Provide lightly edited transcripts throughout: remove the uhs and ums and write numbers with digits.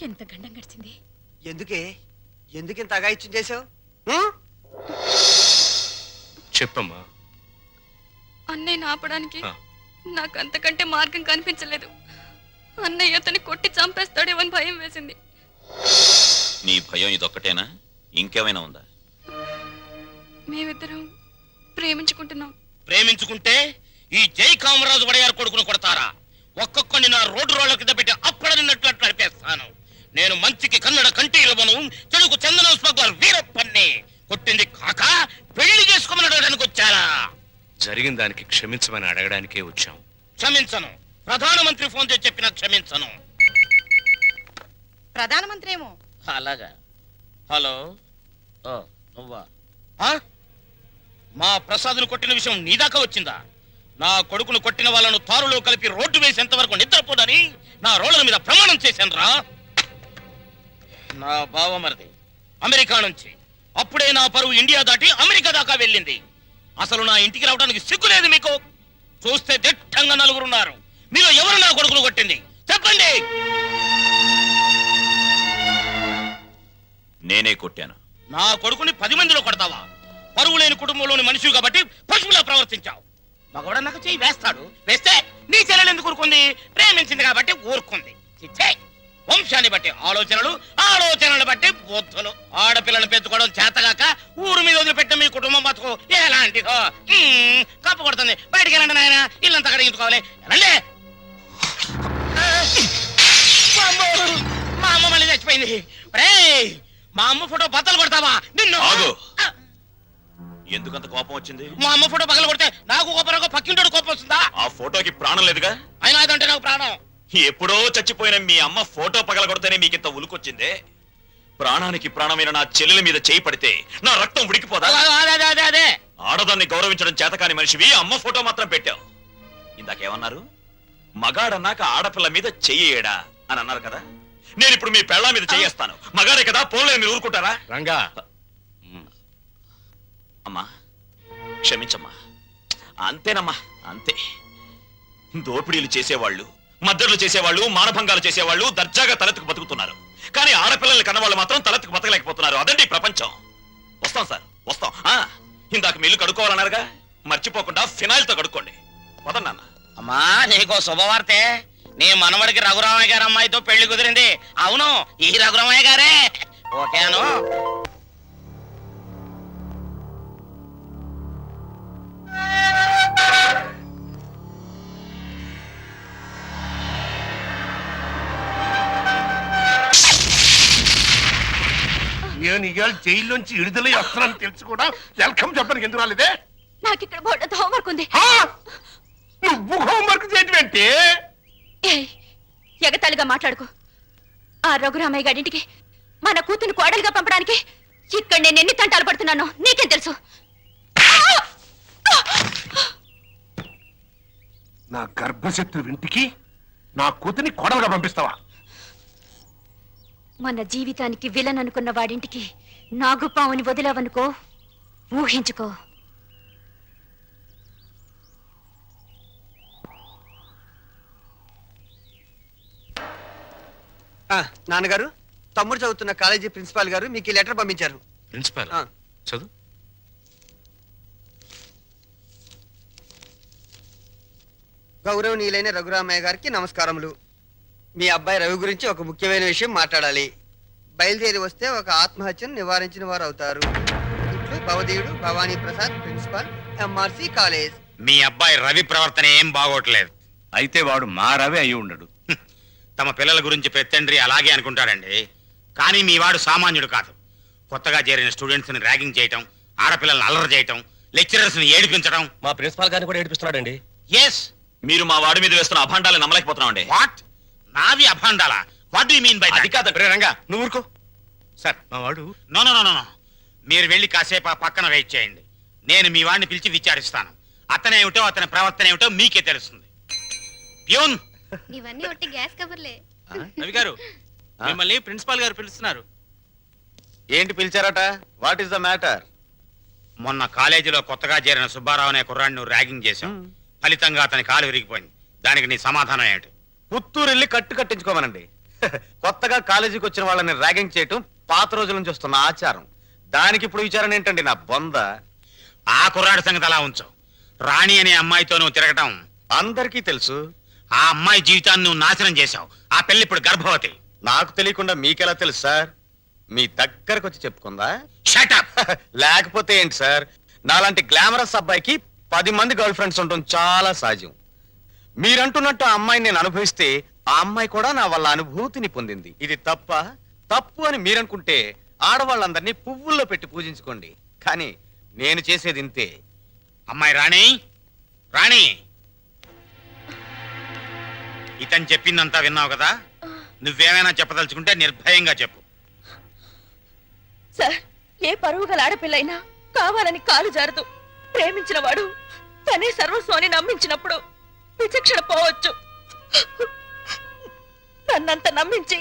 ఎంత గండం గడిచింది. ఎందుకింత అగాయిత్యం చేసావు? చెప్పమ్మా. అన్నయ్యని ఆపడానికి నాకు అంతకంటే మార్గం కనిపించలేదు. అన్నయ్య అతన్ని కొట్టి చంపేస్తాడేమని భయం వేసింది. నీ భయం ఇదొక్కటేనా? ఇంకేమైనా ఉందా? మేమిద్దరం ప్రేమించుకుంటున్నాం. ప్రేమించుకుంటే ఈ జై కామరాజు వడయారు కొడుకును కొడతారా? ఒక్కొక్కడిని నా రోడ్డు రోడ్ల కింద పెట్టి అప్పడనిన్నట్లు నడిపేస్తాను. నేను మంచికి కన్నడ కంటీరవను, చెడుకు చందనం స్మగ్లర్ వీరప్పన్ని. కొట్టింది కాక పెళ్లి చేసుకోమని అడగడానికి వచ్చారా? జరిగిన దానికి క్షమించమని అడగడానికే వచ్చాం. క్షమించను. ప్రధానమంత్రి ఫోన్ చేసి చెప్పినా క్షమించను. ప్రధానమంత్రి ఏమో. అలాగా. హలో, నువ్వా? మా ప్రసాద్ను కొట్టిన విషయం నీ దాకా వచ్చిందా? నా కొడుకును కొట్టిన వాళ్ళను తారులో కలిపి రోడ్డు వేసేంత వరకు నిద్రపోదని నా రోడ్ల మీద ప్రమాణం చేశాను రా. నా బావమరిది అమెరికా నుంచి అప్పుడే నా పరువు ఇండియా దాటి అమెరికా దాకా వెళ్ళింది. అసలు నా ఇంటికి రావడానికి సిగ్గులేదు మీకు? చూస్తే దిట్టంగా నలుగురున్నారు. మీరు ఎవరు నా కొడుకును కొట్టింది చెప్పండి. నేనే కొట్టాను. నా కొడుకుని 10 మందిలో కొడతావా? పరువు లేని కుటుంబంలోని మనిషి కాబట్టి పశువులా ప్రవర్తించావు. మగవాడ నాకు చెయ్యి వేస్తాడు. వేస్తే నీ చెల్లెలు ఎందుకు ఊరుకుంది? ప్రేమించింది కాబట్టి ఊరుకుంది. వంశాన్ని బట్టి ఆలోచనలు బట్టి బొత్తులు. ఆడపిల్లలు పెంచుకోవడం చేతగాక ఊరు మీద వదిలిపెట్టిన మీ కుటుంబం బతుకు ఎలాంటిదో. కప్పు కొడుతుంది. బయటికి వెళ్ళండి నాయన, ఇల్లంతా కడిగించుకోవాలి. వెళ్ళండి. మా అమ్మ మళ్ళీ చచ్చిపోయింది. మా అమ్మ ఫోటో బద్దలు కొడతావా? నిన్ను ఎందుకంత కోపం వచ్చింది? మా అమ్మ ఫోటో పగల కొడితే నాకు కోపం, పక్కింటోడు కోపం వస్తుందా? ఆ ఫోటోకి ప్రాణం లేదుగా. అయినా అదంటే నాకు ప్రాణం. ఎప్పుడో చచ్చిపోయిన మీ అమ్మ ఫోటో పగల కొడితేనే మీకింత ఉలుకొచ్చిందే. ప్రాణానికి ప్రాణమైన నా చెల్లెల మీద చేయి పడితే నా రక్తం ఉడికిపోదా? అదే ఆడదాన్ని గౌరవించడం చేతకాని మనిషివి అమ్మ ఫోటో మాత్రం పెట్టావు. ఇందాకేమన్నారు? మగాడన్నాక ఆడపిల్ల మీద చెయ్యేడా అని అన్నారు కదా. నేను ఇప్పుడు మీ పెళ్ళ మీద చెయ్యేస్తాను. మగాడే కదా, పోలే మీరు ఊరుకుంటారా? రంగా, అమ్మా క్షమించమ్మా. అంతేనమ్మా, అంతే. దోపిడీలు చేసేవాళ్ళు, మద్దతులు చేసేవాళ్ళు, మానభంగాలు చేసేవాళ్ళు దర్జాగా తలెత్తుకు బతుకుతున్నారు. కానీ ఆడపిల్లల్ని కన్నవాళ్ళు మాత్రం తలెత్తుకు బతకలేకపోతున్నారు. అదండి ప్రపంచం. వస్తాం సార్, వస్తాం. ఇందాక మీ ఇల్లు కడుక్కోవాలన్నారుగా, మర్చిపోకుండా ఫినాయిల్తో కడుక్కోండి. వదన్నా నాన్న. అమ్మా, నీకో శుభవార్తే. నీ మనవడికి రఘురామయ్య గారి అమ్మాయితో పెళ్లి కుదిరింది. అవును, ఈ రఘురామయ్య గారే. ఓకేను. జైల్లోంచి విడుదలై వస్తున్నాను తెలుసు కూడా వెల్కమ్ చెప్పడానికి ఎందుకు రాలేదే? నాకు ఇక్కడ బోర్డు హోంవర్క్ ఉంది. నువ్వు హోంవర్క్ చేయటం ఏంటి? ఎగతాళిగా మాట్లాడుకో. ఆ రఘురామయ్య గారింటికి మన కూతురు కోడలుగా పంపడానికి ఇక్కడ నేను ఎన్ని తంటాలు పడుతున్నానో నీకేం తెలుసు? నా గర్భశత్రు ఇంటికి నా కూతుని కోడలుగా పంపిస్తావా? మన జీవితానికి విలన్ అనుకున్న వాడింటికి నాగుపావుని వదిలావనుకో, ఊహించుకో. నాన్నగారు, తమ్ముడు చదువుతున్న కాలేజీ ప్రిన్సిపాల్ గారు మీకు ఈ లెటర్ పంపించారు. ప్రిన్సిపాల్ చదువు. గౌరవనీయులైన రఘురామయ్య గారికి నమస్కారములు. మీ అబ్బాయి రవి గురించి ఒక ముఖ్యమైన విషయం మాట్లాడాలి. బయలుదేరి వస్తే ఒక ఆత్మహత్యను నివారించిన వారు అవుతారు. ఇట్లు భవదీయుడు Bhavani Prasad, principal, MRC college. మీ అబ్బాయి రవి ప్రవర్తన ఏం బాగోట్లేదు. అయితే వాడు మా రవి అయి ఉండడు. తమ పిల్లల గురించి పెత్తండ్రి అలాగే అనుకుంటారండి. కానీ మీ వాడు సామాన్యుడు కాదు. కొత్తగా చేరిన స్టూడెంట్స్ ని ర్యాగింగ్ చేయటం, ఆడపిల్లల్ని అల్లరి చేయటం, లెక్చరర్స్ ని ఏడిపించడం. మా ప్రిన్సిపాల్ గారిని కూడా ఏడిపిస్తున్నాడండి. ఎస్, మీరు మా వాడి మీద వేస్తున్న అభాండాలను నమ్మలేకపోతున్నామండి. వాట్? నావి అభాండాలా? What do you mean by that? అది కాదండి. రంగా నువ్వు ఊరుకో. సార్, మా వాడు. నో నో నో నో, మీరు వెళ్ళి కాసేపు ఆ పక్కన వెయిట్ చేయండి. నేను మీ వాడిని పిలిచి విచారిస్తాను. అతనేమిటో అతని ప్రవర్తన ఏమిటో మీకే తెలుస్తుంది. ప్యూన్, ఇవన్నీ ఒట్టి గ్యాస్ కవర్లే. రవి గారు, మిమ్మల్ని ప్రిన్సిపాల్ గారు పిలుస్తున్నారు. ఏంటి పిలిచారట? What is the matter? మొన్న కాలేజీలో కొత్తగా చేరిన సుబ్బారావు అనే కుర్రాడిని ర్యాగింగ్ చేశాం. ఫలితంగా అతని కాలు విరిగిపోయింది. దానికి నీ సమాధానం ఏమిటి? పుత్తూరు వెళ్ళి కట్టు కట్టించుకోమనండి. కొత్తగా కాలేజీకి వచ్చిన వాళ్ళని ర్యాగింగ్ చేయటం పాత రోజుల నుంచి వస్తున్న ఆచారం. దానికి ఇప్పుడు విచారణ ఏంటండి నా బొంద? ఆ కుర్రాడి సంగతి అలా ఉంచు. రాణి అనే అమ్మాయితో నువ్వు తిరగటం, అందరికీ తెలుసు. ఆ అమ్మాయి జీవితాన్ని నువ్వు నాశనం చేశావు. ఆ పెళ్లి ఇప్పుడు గర్భవతి. నాకు తెలియకుండా మీకెలా తెలుసు సార్? మీ దగ్గరకు వచ్చి చెప్పుకుందా? షటప్. లేకపోతే ఏంటి సార్, నాలాంటి గ్లామరస్ అబ్బాయికి 10 మంది గర్ల్ ఫ్రెండ్స్ ఉండటం చాలా సహజం. మీరంటున్నట్టు ఆ అమ్మాయిని నేను అనుభవిస్తే ఆ అమ్మాయి కూడా నా వల్ల అనుభూతిని పొందింది. ఇది తప్పు అని మీరనుకుంటే ఆడవాళ్ళందరినీ పువ్వుల్లో పెట్టి పూజించుకోండి. కానీ నేను చేసేది ఇంతే. అమ్మాయి రాణి, రాణి, ఇతను చెప్పిందంతా విన్నావు కదా? నువ్వేమైనా చెప్పదలుచుకుంటే నిర్భయంగా చెప్పు. సార్, ఏ పరువు గల ఆడపిల్లైనా కావాలని కాలు జారదు. ప్రేమించిన వాడు తనే సర్వస్వాన్ని నమ్మించినప్పుడు విచక్షణ పోవచ్చు. నన్నంత నమ్మించి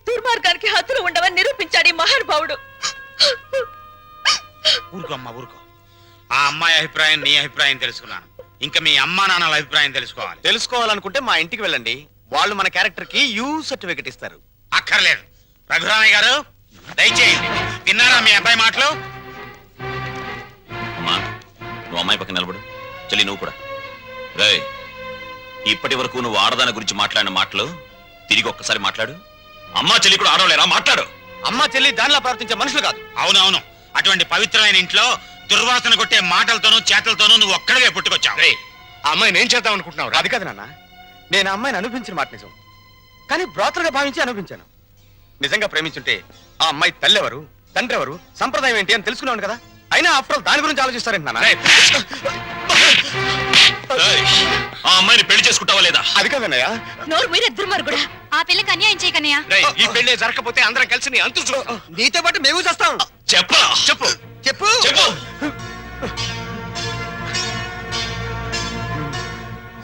దుర్మార్గానికి హద్దులు ఉండవని నిరూపించాడు ఈ మహానుభావుడు. ఊరుకో అమ్మా, ఊరుకో. ఆ అమ్మాయి అభిప్రాయం, నీ అభిప్రాయం తెలుసుకున్నాను. ఇంకా మీ అమ్మా నాన్నల అభిప్రాయం తెలుసుకోవాలి. తెలుసుకోవాలనుకుంటే మా ఇంటికి వెళ్ళండి. వాళ్ళు మన క్యారెక్టర్ కి యూ సర్టిఫికెట్ ఇస్తారు. అక్కర్లేదు. రఘురామయ్య గారు, దయచేయండి. విన్నారా మీ అబ్బాయి మాటలు? అమ్మా, నువ్వు అమ్మాయి పక్కన నిలబడు. చెల్లి నువ్వు కూడా. రేయ్, ఇప్పటి వరకు నువ్వు ఆడదాని గురించి మాట్లాడిన మాటలు తిరిగి ఒక్కసారి మాట్లాడు. అమ్మా చెల్లి కూడా ఆడవలేరా? మాట్లాడు. అమ్మ చెల్లి దానిలా ప్రవర్తించే మనుషులు కాదు. అవునవును. అటువంటి పవిత్రమైన ఇంట్లో దుర్వాసన కొట్టే మాటలతోనూ చేతలతోనూ నువ్వు ఒక్కడవే పుట్టుకొచ్చావు. ఆ అమ్మాయిని ఏం చేద్దాం అనుకుంటున్నావు? అది కాదు నాన్న, నేను ఆ అమ్మాయిని అనుభవించిన మాట నిజం. కానీ బ్రోతలుగా భావించి అనుభవించాను. నిజంగా ప్రేమించుంటే ఆ అమ్మాయి తల్లి ఎవరు, తండ్రి ఎవరు, సంప్రదాయం ఏంటి అని తెలుసుకున్నాను కదా. అయినా ఆఫ్టర్ ఆల్ దాని గురించి ఆలోచిస్తారేంటి నాన్న? రేయ్, ఆ అమ్మాయిని పెళ్లి చేసుకుంటావా లేదా? అది కాదన్నయ్య. నోరు మీరే దుర్మార్గుడా. ఆ పిల్లకి అన్యాయం చేయకన్నయ్య. ఈ పెళ్లి జరగకపోతే అందరం కలిసి నీ అంతు చూస్తాం. నీతో పాటు మేము చేస్తాం. చెప్పరా? చెప్పు. చెప్పు. చెప్పు.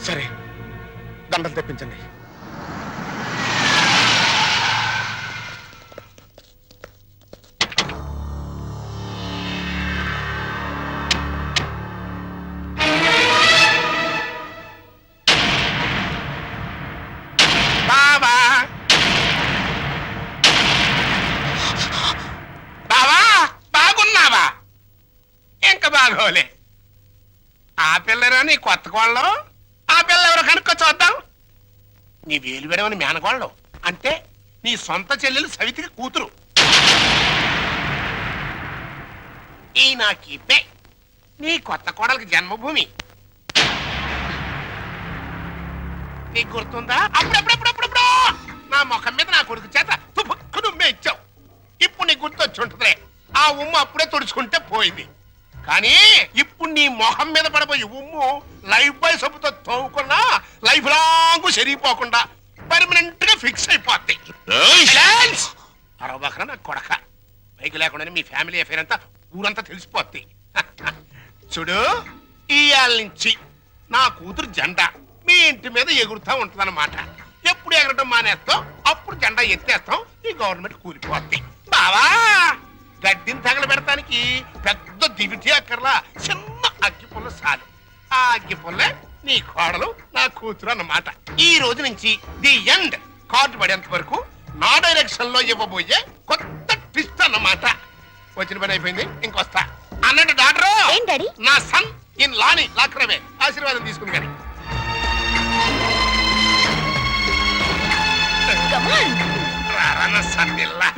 సరే, దండలు తెప్పించండి. బావా బావా, బాగున్నావా? ఇంకా బాగోలే. ఆ పిల్లరా నీ కొత్త కోళ్ళం? ఆ పిల్ల ఎవరు కనుక్కో చూద్దాం. నీ వేలు విడవని మేనకోళ్ళం అంటే నీ సొంత చెల్లెలు సవితికి కూతురు. ఈ నా కీపే నీ కొత్త కోడలకి జన్మభూమి. నీకు గుర్తుందా? అప్పుడప్పుడప్పుడప్పుడు నా ముఖం మీద నా కొడుకు చేత తుపక్కు నువ్వే ఇచ్చావు. ఇప్పుడు నీకు గుర్తొచ్చి ఉంటుందిలే. ఆ ఉమ్ము అప్పుడే తుడుచుకుంటే పోయింది. కానీ ఇప్పుడు నీ మొహం మీద పడబోయే ఉమ్ము లైఫ్ బాయ్ సబ్బుతో తోముకున్నా లైఫ్ లాంగ్ సరిపోకుండా పర్మనెంట్ గా ఫిక్స్ అయిపోద్ది. అరవబకరా నా కొడక. పైకి లేకుండానే మీ ఫ్యామిలీ అఫేర్ అంతా ఊరంతా తెలిసిపోద్ది. చూడు, ఇయాల నుంచి నా కూతురు జెండా మీ ఇంటి మీద ఎగురుతా ఉంటదన్నమాట. ఎప్పుడు ఎగరటం మానేస్తాం అప్పుడు జెండా ఎత్తేస్తాం. ఈ గవర్నమెంట్ కూలిపోద్ది. బావా, గడ్డిని తగలబెడటానికి పెద్ద దివిటి అక్కర్లా, చిన్న అగ్గిపుల్ల చాలు. ఆ అగ్గిపుల్లే నీ కోడలు నా కూతురు అన్నమాట. ఈ రోజు నుంచి ది ఎండ్ కార్డు పడేంత వరకు నా డైరెక్షన్ లో ఇవ్వబోయే కొత్త ట్విస్ట్ అన్నమాట. వచ్చిన పని అయిపోయింది, ఇంకొస్తా అన్నట్టు డాక్టర్. ఏం డాడీ? నా సన్ ఇన్ లాని లాక్రవే ఆశీర్వాదం తీసుకుని కానీ. రారా సన్నిల్లా.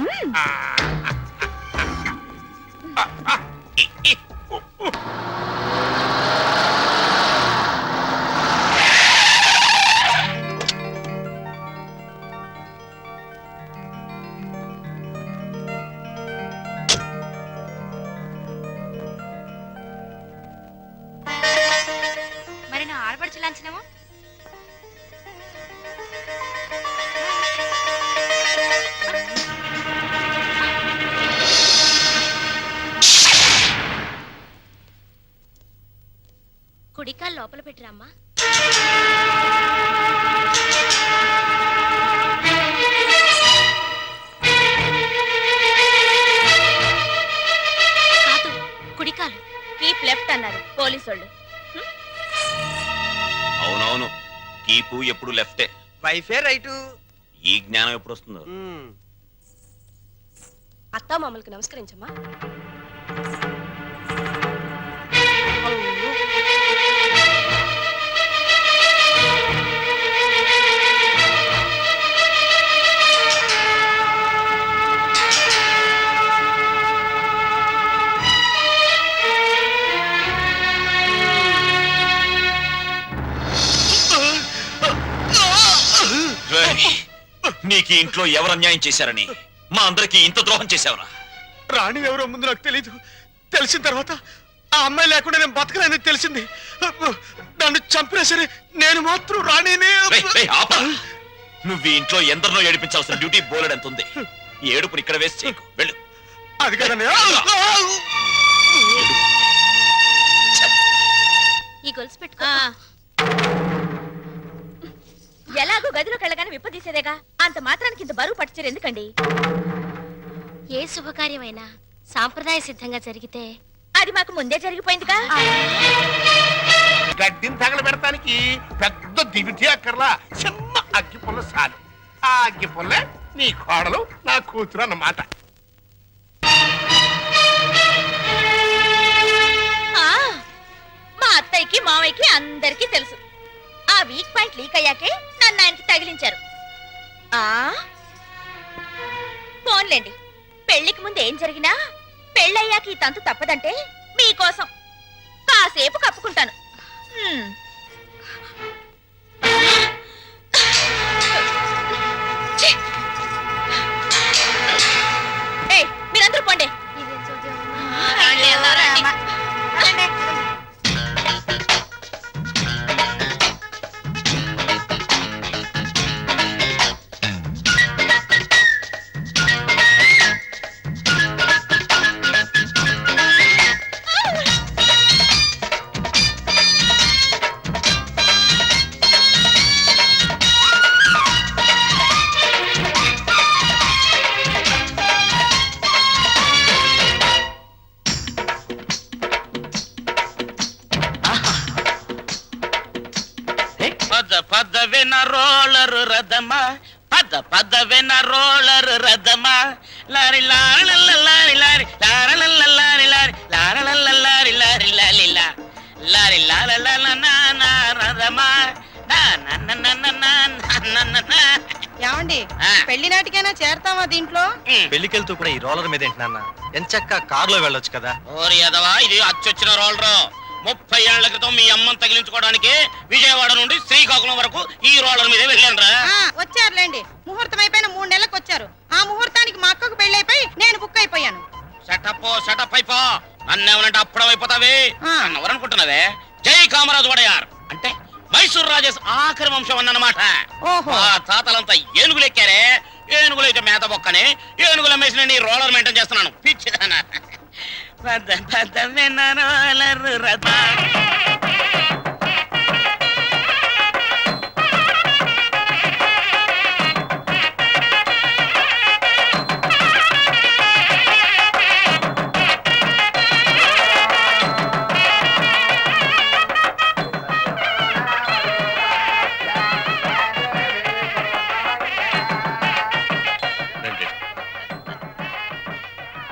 మరి నా ఆడపడుచు లాంఛనము? కుడికాలు లోపల పెట్టిరమ్మా. కాదు, కుడికాలు. కీప్ లెఫ్ట్ అన్నారు పోలీసోళ్ళు. అవునవును, కీపు ఎప్పుడు లెఫ్టే. వైఫే రైటు. ఈ జ్ఞానం ఎప్పుడు వస్తుందో. అత్తా మామూలుకి నమస్కరించమ్మా. రేయ్, నీకు ఈ ఇంట్లో ఎవరు అన్యాయం చేశారని మా అందరికి ఇంత ద్రోహం చేశావరా? రాణి ఎవరో ముందు నాకు తెలీదు. తెలిసిన తర్వాత ఆ అమ్మాయి లేకుండా నేను బతకలేదని తెలిసింది. నన్ను చంపినా సరే నేను మాత్రం రాణినే. రేయ్, రేయ్, ఆపరా. నువ్వు ఈ ఇంట్లో ఎందరినో ఏడిపించాల్సిన డ్యూటీ బోలెడ్ ఎంత ఉంది. ఈ ఏడుపుని ఇక్కడ వేస్ట్ చేయకు, వెళ్ళు. అది కదండి. ఈ గొలుసు పెట్టుకో. ఎలాగో గదిలోకి వెళ్ళగానే విప్పదీసేదేగా, అంత మాత్రానికి ఇంత బరువు పట్టుచీర ఎందుకండి? ఏ శుభకార్యమైనా సాంప్రదాయ సిద్ధంగా జరిగితే అది మాకు ముందే జరిగిపోయిందిగా. గడ్డిని తగల పెడతానికి పెద్ద దివిటి అక్కర్లా, చిన్న అగ్గి పుల్ల చాలు. ఆ అగ్గి పుల్లే నీ కోడలు నా కూతురు అన్నమాట. ఆ, మా అత్తయ్యకి మావయ్యకి అందరికీ తెలుసు. ఆ వీక్ పాయింట్ లీక్ అయ్యాకే నన్ను ఆయనకి తగిలించారు. ఆ ఫోన్లేండి, పెళ్లికి ముందు ఏం జరిగినా పెళ్ళయ్యాక ఈ తంతు తప్పదంటే మీకోసం కాసేపు కప్పుకుంటాను. ఛీ! ఏయ్, మీరందరూ పోండి. పదవిన రోలరు రథమా, పదవిన రోలరు రథమా, లారి లారి లారి లారి లారి లారి లారి లారి లారి లారి లారి లాల రథమా. ఏమండి పెళ్లి నాటికైనా చేరతావా దీంట్లో? పెళ్లికెళ్తూ కూడా ఈ రోలర్ మీద ఏంటి నాన్న? ఎంచక్క కారులో వెళ్ళొచ్చు కదా. ఓరి ఎదవా, ఇది అచ్చొచ్చిన రోలరు. 30 ఏళ్ల క్రితం మీ అమ్మని తగిలించుకోవడానికి విజయవాడ నుండి శ్రీకాకుళం వరకు ఈ రోలర్ మీదే వెళ్ళానురా. వచ్చారులేండి, ముహూర్తం అయిపోయిన 3 నెలలకు వచ్చారు. ఆ ముహూర్తానికి మా అక్కకు పెళ్ళైపోయి నేను బుక్ అయిపోయాను. సెటప్ అయిపో. నన్నేమనంటే అప్పుడం అయిపోతావే. నన్నెవరనుకుంటున్నావే? జై కామరాజు వడయార్ అంటే మైసూర్ రాజేష్ ఆఖరి వంశం అన్నమాట. ఆ తాతలంతా ఏనుగులు ఎక్కారే. ఏనుగులు అయితే మేత బొక్కని ఏనుగుల మేసిన నీ రోలర్ మెయింటైన్ చేస్తున్నాను. పిచ్చిదానా. రోలర్ రథ.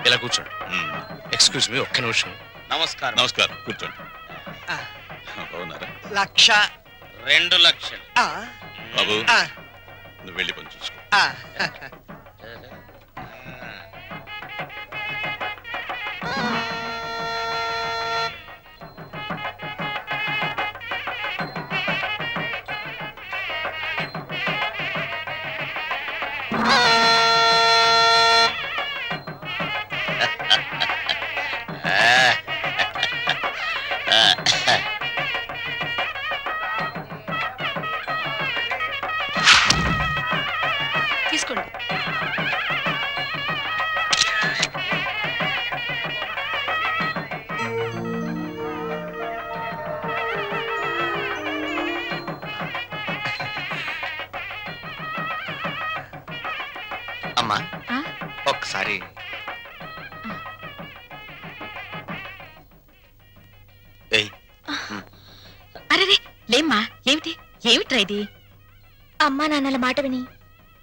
ఇలా కూర్చోండి. ఎక్స్క్యూజ్ మీ, ఒక్క నిమిషం. నమస్కారం. నమస్కారం, కూర్చోండి. బాగున్నారా? 1,00,000. 2 లక్షలు. బాబు, ఆ, నువ్వు వెళ్ళి పని చూసుకో. ఆ. తీసుకోండి. అమ్మా ఒక్కసారి అరే లేమ్మా, ఏమిటి ఏమిట్రా ఇది? అమ్మా నాన్నల మాట విని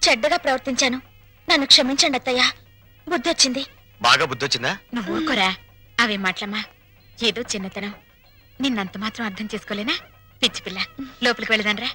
చెడ్డగా ప్రవర్తించాను. నన్ను క్షమించండి అత్తయ్య. బుద్ధి వచ్చింది. బాగా బుద్ధి వచ్చిందా? నువ్వు ఊరుకోరా, అవే మాటలమ్మా. ఏదో చిన్నతనం, నిన్నంత మాత్రం అర్థం చేసుకోలేనా? పిచ్చి పిల్ల, లోపలికి వెళ్ళదాన్రా.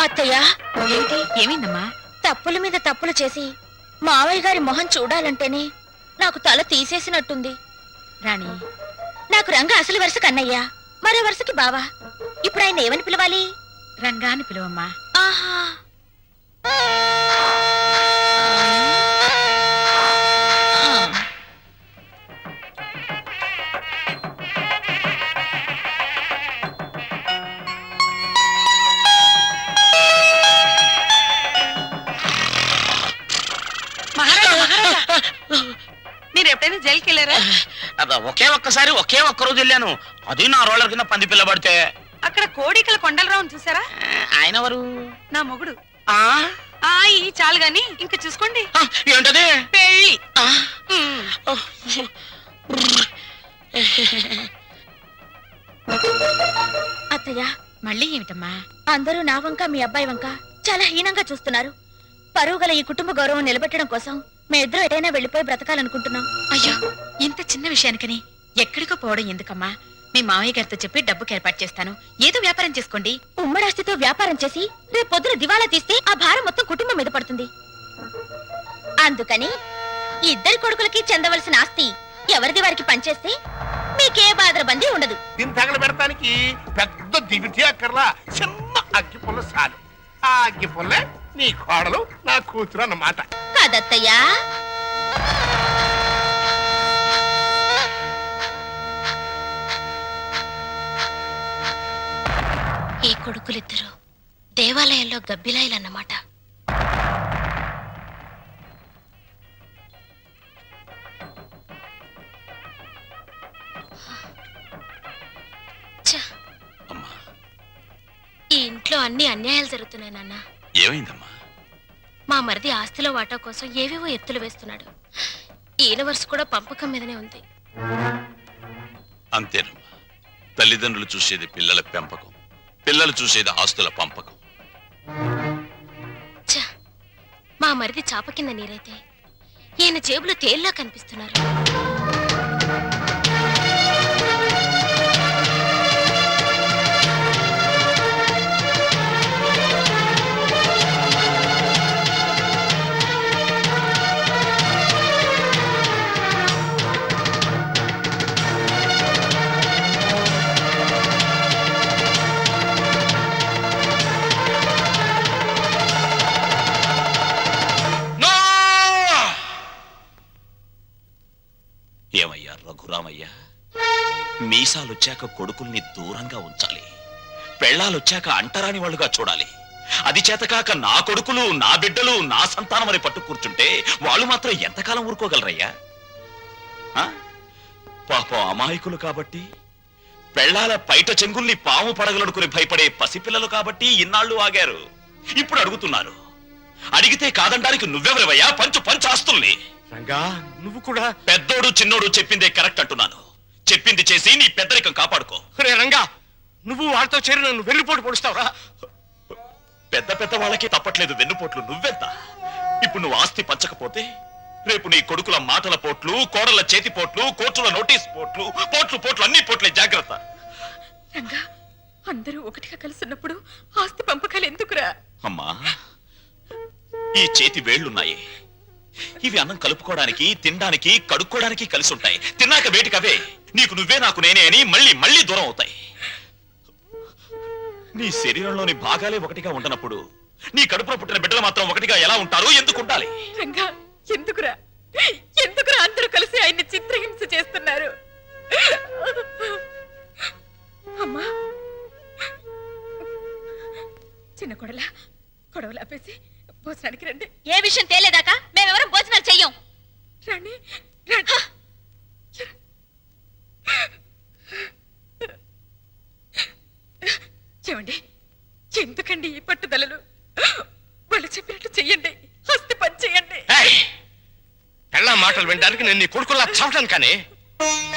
అత్తయ్య, ఏంటి, ఏమైందమ్మా? తప్పుల మీద తప్పులు చేసి మావయ్య గారి మొహం చూడాలంటేనే నాకు తల తీసేసినట్టుంది. రాణి, నాకు రంగ అసలు వరుస కన్నయ్య, మరో వరుసకి బావా. ఇప్పుడు ఆయన ఏమని పిలవాలి? రంగా అని పిలువమ్మా. ఆహా. మీరు ఎప్పుడైనా జైలుకి వెళ్ళారా? ఒకే ఒక్కసారి ఒకే ఒక్క రోజు వెళ్ళాను. అది నా రోలర్ కింద పంది పిల్ల పడితే. అక్కడ కోడికల కొండలరావుని చూసారా? ఆయన ఎవరు? నా మొగుడు. ఆ ఈ చాలు గాని ఇంక చూసుకోండి. ఏంటది? పెళ్ళి. అత్తయ్య, మళ్ళీ ఏమిటమ్మా? అందరూ నా వంక మీ అబ్బాయి వంక చాలా హీనంగా చూస్తున్నారు. పరువు గల ఈ కుటుంబ గౌరవం నిలబెట్టడం కోసం మేమిద్దరం ఎటైనా వెళ్ళిపోయి బ్రతకాలనుకుంటున్నాం. అయ్యో, ఇంత చిన్న విషయానికని ఎక్కడికో పోవడం ఎందుకమ్మా? మీ మావయ్య గారితో చెప్పి డబ్బుకి ఏర్పాటు చేస్తాను. ఏదో వ్యాపారం చేసుకోండి. ఉమ్మడాస్తితో వ్యాపారం చేసి రేపు పొద్దున దివాలా తీస్తే ఆ భారం మొత్తం కుటుంబం మీద పడుతుంది. అందుకని ఇద్దరి కొడుకులకి చెందవలసిన ఆస్తి ఎవరిది వారికి పనిచేస్తే మీకే బాధరబందీ ఉండదు. దీన్ని తగల పెడతానికి పెద్ద దివిటి అక్కర్లా, చిన్న అగ్గి పుల్ల చాలు. ఆ అగ్గి పుల్లే నీ కోడలు, నా కూతురు అన్నమాట. కాదత్తయ్యా. ఈ కొడుకులిద్దరూ దేవాలయంలో గబ్బిలాయిలన్నమాట. ఛ! అమ్మా, ఈ ఇంట్లో అన్ని అన్యాయాలు జరుగుతున్నాయి నాన్న. ఏమైందమ్మా? మా మరిది ఆస్తిలో వాటా కోసం ఏవేవో ఎత్తులు వేస్తున్నాడు. ఈయన వరుస కూడా పంపకం మీదనే ఉంది. అంతేనమ్మా, తల్లిదండ్రులు చూసేది పిల్లల పెంపకం, పిల్లలు చూసేది ఆస్తుల పంపకం. ఛ! మా మరిది చాప కింద నీరైతే ఈయన జేబులో తేల్లా కనిపిస్తున్నారు. ఏమయ్యా రఘురామయ్య, మీసాలొచ్చాక కొడుకుల్ని దూరంగా ఉంచాలి, పెళ్ళాలొచ్చాక అంటరాని వాళ్ళుగా చూడాలి. అది చేతకాక నా కొడుకులు, నా బిడ్డలు, నా సంతానం అని పట్టు కూర్చుంటే వాళ్ళు మాత్రం ఎంతకాలం ఊరుకోగలరయ్యా? పాపం అమాయకులు కాబట్టి, పెళ్ళాల పైట చెంగుల్ని పాము పడగలనుకుని భయపడే పసిపిల్లలు కాబట్టి ఇన్నాళ్ళు ఆగారు. ఇప్పుడు అడుగుతున్నారు. అడిగితే కాదనడానికి నువ్వెవరివయ్యా? పంచు పంచు ఆస్తుల్ని. రంగా, నువ్వు కూడా. పెద్దోడు చిన్నోడు చెప్పిందే కరెక్ట్ అంటున్నాను. చెప్పింది చేసి నీ పెద్దరికం కాపాడుకో. రే రంగా, నువ్వు వాళ్ళతో చేరి నన్ను వెన్నుపోటు పొడుస్తావురా? పెద్ద పెద్ద వాళ్ళకి తప్పట్లేదు వెన్నుపోట్లు, నువ్వెంత? ఇప్పుడు నువ్వు ఆస్తి పంచకపోతే రేపు నీ కొడుకుల మాటల పోట్లు, కోడల చేతి పోట్లు, కోర్టుల నోటీస్ పోట్లు, పోట్లు పోట్లు అన్ని పోట్లే, జాగ్రత్త. రంగా, అందరూ ఒకటిగా కలుసున్నప్పుడు ఆస్తి పంపకాలు ఎందుకురా? అమ్మా, ఈ చేతి వేళ్లున్నాయి, ఇవి అన్నం కలుపుకోవడానికి, తినడానికి, కడుక్కోవడానికి కలిసి ఉంటాయి. తిన్నాక వేటికవే నీకు నువ్వే నాకు నేనే అని మళ్ళీ మళ్ళీ దూరం అవుతాయి. నీ శరీరంలోని భాగాలే ఒకటిగా ఉండనప్పుడు నీ కడుపులో పుట్టిన బిడ్డలు మాత్రం ఒకటిగా ఎలా ఉంటారు? ఎందుకు ఉండాలి? రంగా, ఎందుకురా ఎందుకురా అందరూ కలిసి ఆయన్ని చిత్రహింస చేస్తున్నారు? అమ్మా, చిన్న కొడలా, గొడవలు ఆపేసి భోజనానికి రండి. ఏ విషయం తేలేదాకా మేమెవరం భోజనాలు చెయ్యం. రాణి రాణి ఏమండి ఎందుకండి ఈ పట్టుదలలు వాళ్ళు చెప్పినట్టు చెయ్యండి హస్తి పని చెయ్యండి పెళ్ళ మాటలు వినడానికి నేను నీ కొడుకులా చావటాను కానీ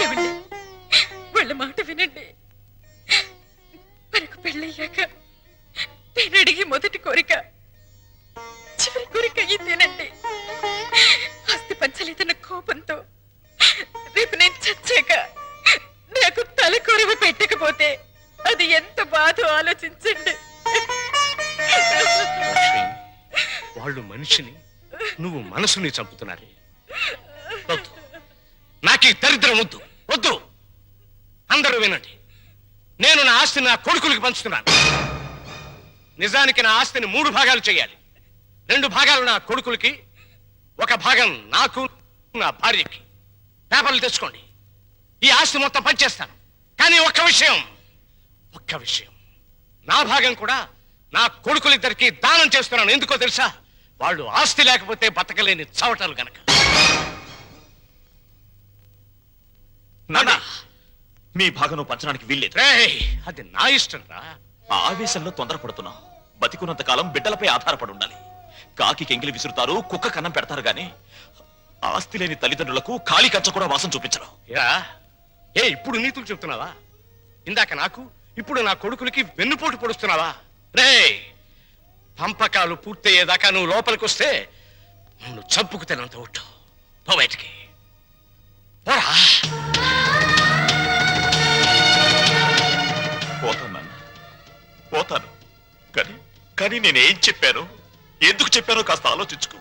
ఏమండి వాళ్ళ మాట వినండి మనకు పెళ్ళయ్యాక నేను అడిగి మొదటి కోరిక చివరి కోరిక ఇదేనండి ఆస్తి పంచలేదన్న కోపంతో రేపు నేను చచ్చాక నాకు తలకొరవ పెట్టకపోతే అది ఎంత బాధో ఆలోచించండి లక్ష్మి, వాళ్ళు మనిషిని నువ్వు మనసుని చంపుతున్నారే వద్దు నాకు ఈ దరిద్రం వద్దు వద్దు అందరూ వినండి నేను నా ఆస్తిని నా కొడుకులకి పంచుతున్నాను నిజానికి నా ఆస్తిని 3 భాగాలు చేయాలి 2 భాగాలు నా కొడుకులకి 1 భాగం నాకు నా భార్యకి పేపర్లు తెచ్చుకోండి ఈ ఆస్తి మొత్తం పంచేస్తాను కానీ ఒక్క విషయం నా భాగం కూడా నా కొడుకులిద్దరికి దానం చేస్తున్నాను ఎందుకో తెలుసా వాళ్ళు ఆస్తి లేకపోతే బతకలేని చవటాలు గనక నాన్న మీ భాగం పంచడానికి వీల్లేదు. రేయ్, అది నా ఇష్టం రా ఆ ఆవేశంలో తొందరపడుతున్నాం. బతికున్నంత కాలం బిడ్డలపై ఆధారపడి ఉండాలి. కాకి ఎంగిలి విసురుతారు, కుక్క కన్నం పెడతారు గాని ఆస్తి లేని తల్లిదండ్రులకు ఖాళీ కంచ కూడా వాసం చూపించరు. ఇప్పుడు నీతులు చెప్తున్నావా ఇందాక నాకు ఇప్పుడు నా కొడుకులకి వెన్నుపోటు పొడుస్తున్నావా రేయ్ పంపకాలు పూర్తయ్యేదాకా నువ్వు లోపలికి వస్తే నన్ను చంపుకు తినంత ఒట్టు పో బయటికి పోరా పోతాను నాన్న, పోతాను. కానీ నేనేం చెప్పాను, ఎందుకు చెప్పానో కాస్త ఆలోచించుకో.